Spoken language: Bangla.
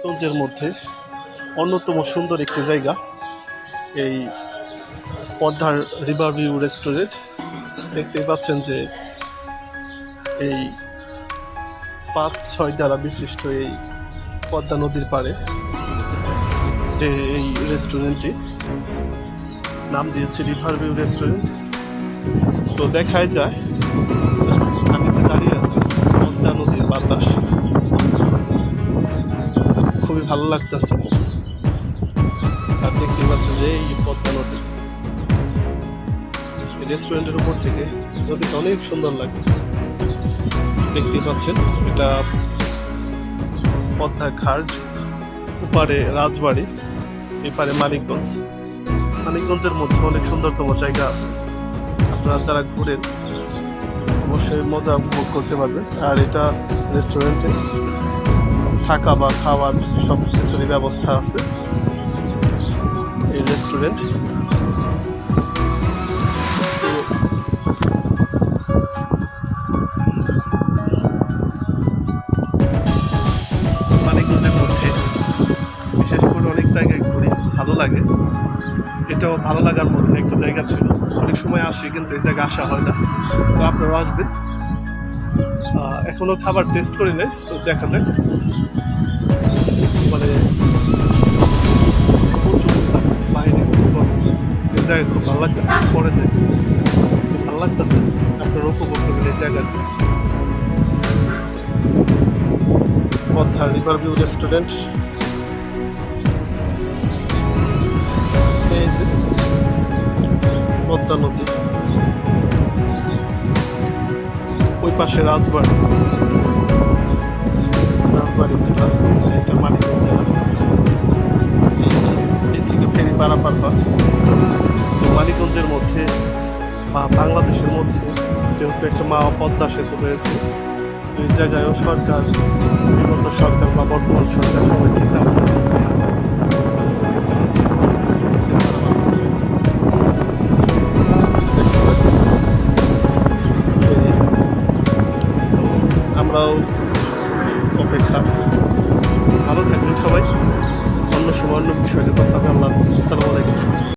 মানিকগঞ্জের মধ্যে অন্যতম সুন্দর একটি জায়গা এই পদ্মার রিভার ভিউ রেস্টুরেন্ট। দেখতেই পাচ্ছেন যে এই 5-6 দ্বারা বিশিষ্ট এই পদ্মা নদীর পাড়ে যে এই রেস্টুরেন্টটি নাম দিয়েছে রিভার ভিউ রেস্টুরেন্ট। তো দেখাই যায় আমি যে দাঁড়িয়ে আছি পদ্মা নদীর বাতাস খুবই ভালো লাগতেছে। আর দেখতে পাচ্ছেন যে এই পদ্মা নদী এই রেস্টুরেন্টের উপর থেকে নদীটা অনেক সুন্দর লাগে। দেখতে পাচ্ছেন এটা পদ্মা ঘাট, ওপারে রাজবাড়ি, এপারে মানিকগঞ্জ। মানিকগঞ্জের মধ্যে অনেক সুন্দরতম জায়গা আছে, আপনারা যারা ঘুরেন অবশ্যই মজা উপভোগ করতে পারবেন। আর এটা রেস্টুরেন্টে থাকা বা খাওয়ার সব কিছুরই ব্যবস্থা আছে। এই রেস্টুরেন্ট মানিকগঞ্জের মধ্যে বিশেষ করে অনেক জায়গায় ঘুরি, ভালো লাগে। এটাও ভালো লাগার মধ্যে একটা জায়গা ছিল। অনেক সময় আসি কিন্তু এই জায়গায় আসা হয় না, তো আপনারাও আসবেন। এখনো খাবার টেস্ট করি নাই, তো দেখা যাক। মানে প্রচুর বাইরে এই জায়গায় খুব ভালো লাগতেছে, পরে যাই ভালো লাগতেছে। আপনারা উপভোগ করবেন এই জায়গাটি। পদ্মা রিভার ভিউ রেস্টুরেন্ট, এই যে পদ্মা নদী, ওই পাশে রাজবাড়ি, রাজবাড়ি জেলা, এটা মানিকগঞ্জ জেলা। এই থেকে ফেরি পারাপার হয়। তো মানিকগঞ্জের মধ্যে বা বাংলাদেশের মধ্যে যেহেতু একটা মা পদ্মা সেতু রয়েছে, এই জায়গায়ও সরকার, বিগত সরকার বা বর্তমান সরকার সবাই চিন্তা ভাবনার মধ্যে আছে। আমরাও অপেক্ষা। ভালো থাকবেন সবাই, অন্য সময় অন্য বিষয়ে কথা হবে। আল্লাহ হাফিজ, আসসালামু আলাইকুম।